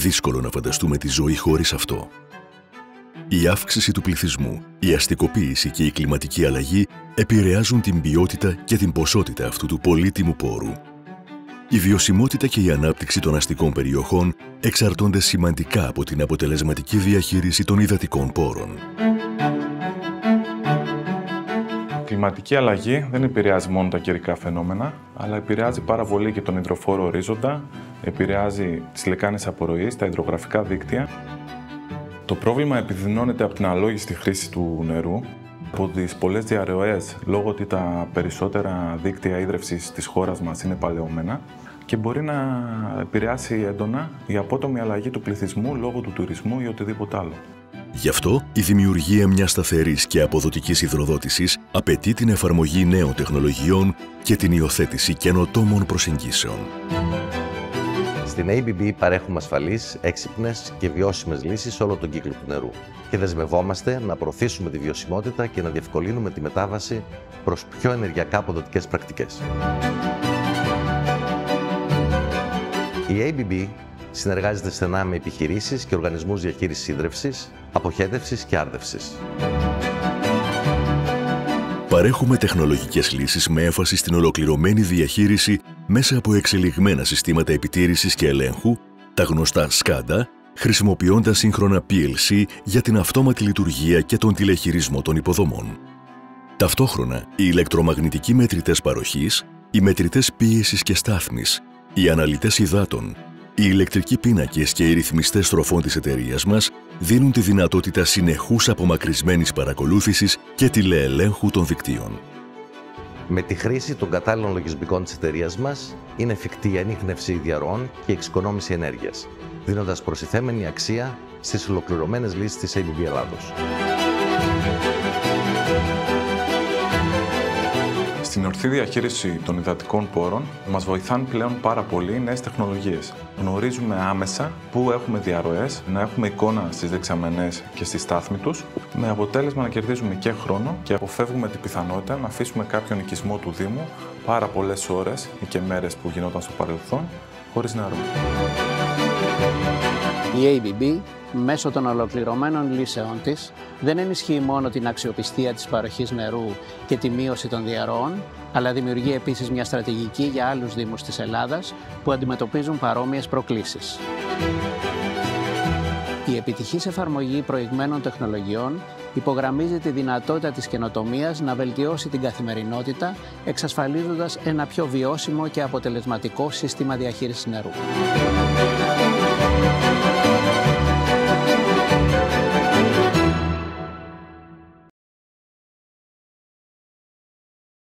δύσκολο να φανταστούμε τη ζωή χωρίς αυτό. Η αύξηση του πληθυσμού, η αστικοποίηση και η κλιματική αλλαγή επηρεάζουν την ποιότητα και την ποσότητα αυτού του πολύτιμου πόρου. Η βιωσιμότητα και η ανάπτυξη των αστικών περιοχών εξαρτώνται σημαντικά από την αποτελεσματική διαχείριση των υδατικών πόρων. Η κλιματική αλλαγή δεν επηρεάζει μόνο τα καιρικά φαινόμενα, αλλά επηρεάζει πάρα πολύ και τον υδροφόρο ορίζοντα, επηρεάζει τις λεκάνες απορροής, τα υδρογραφικά δίκτυα. Το πρόβλημα επιδεινώνεται από την αλόγιστη χρήση του νερού, από τις πολλές διαρροές, λόγω ότι τα περισσότερα δίκτυα ίδρευσης της χώρας μας είναι παλαιωμένα και μπορεί να επηρεάσει έντονα η απότομη αλλαγή του πληθυσμού λόγω του τουρισμού ή οτιδήποτε άλλο. Γι' αυτό, η δημιουργία μιας σταθερής και αποδοτικής υδροδότησης απαιτεί την εφαρμογή νέων τεχνολογιών και την υιοθέτηση καινοτόμων προσεγγίσεων. Στην ABB παρέχουμε ασφαλείς, έξυπνες και βιώσιμες λύσεις σε όλο τον κύκλο του νερού και δεσμευόμαστε να προωθήσουμε τη βιωσιμότητα και να διευκολύνουμε τη μετάβαση προς πιο ενεργειακά αποδοτικές πρακτικές. Η ABB συνεργάζεται στενά με επιχειρήσεις και οργανισμούς διαχείρισης ίδρευσης, αποχέτευσης και άρδευσης. Παρέχουμε τεχνολογικές λύσεις με έμφαση στην ολοκληρωμένη διαχείριση μέσα από εξελιγμένα συστήματα επιτήρησης και ελέγχου, τα γνωστά SCADA, χρησιμοποιώντας σύγχρονα PLC για την αυτόματη λειτουργία και τον τηλεχειρισμό των υποδομών. Ταυτόχρονα, οι ηλεκτρομαγνητικοί μετρητές παροχής, οι μετρητές πίεσης και στάθμης, οι αναλυτές υδάτων, οι ηλεκτρικοί πίνακες και οι ρυθμιστές στροφών της εταιρείας μας δίνουν τη δυνατότητα συνεχούς απομακρυσμένης παρακολούθησης και τηλεελέγχου των δικτύων. Με τη χρήση των κατάλληλων λογισμικών της εταιρείας μας, είναι εφικτή η ανίχνευση διαρροών και η εξοικονόμηση ενέργειας, δίνοντας προστιθέμενη αξία στις ολοκληρωμένες λύσεις της ABB Ελλάδος. Στην ορθή διαχείριση των υδατικών πόρων μας βοηθάνε πλέον πάρα πολύ νέες τεχνολογίες. Γνωρίζουμε άμεσα πού έχουμε διαρροές, να έχουμε εικόνα στις δεξαμενές και στη στάθμη τους, με αποτέλεσμα να κερδίζουμε και χρόνο και αποφεύγουμε την πιθανότητα να αφήσουμε κάποιον οικισμό του Δήμου πάρα πολλές ώρες ή και μέρες που γινόταν στο παρελθόν χωρίς νερό. Η ABB, μέσω των ολοκληρωμένων λύσεών της, δεν ενισχύει μόνο την αξιοπιστία της παροχής νερού και τη μείωση των διαρροών, αλλά δημιουργεί επίσης μια στρατηγική για άλλους δήμους της Ελλάδας που αντιμετωπίζουν παρόμοιες προκλήσεις. Η επιτυχής εφαρμογή προηγμένων τεχνολογιών υπογραμμίζει τη δυνατότητα της καινοτομίας να βελτιώσει την καθημερινότητα, εξασφαλίζοντας ένα πιο βιώσιμο και αποτελεσματικό σύστημα διαχείρισης νερού.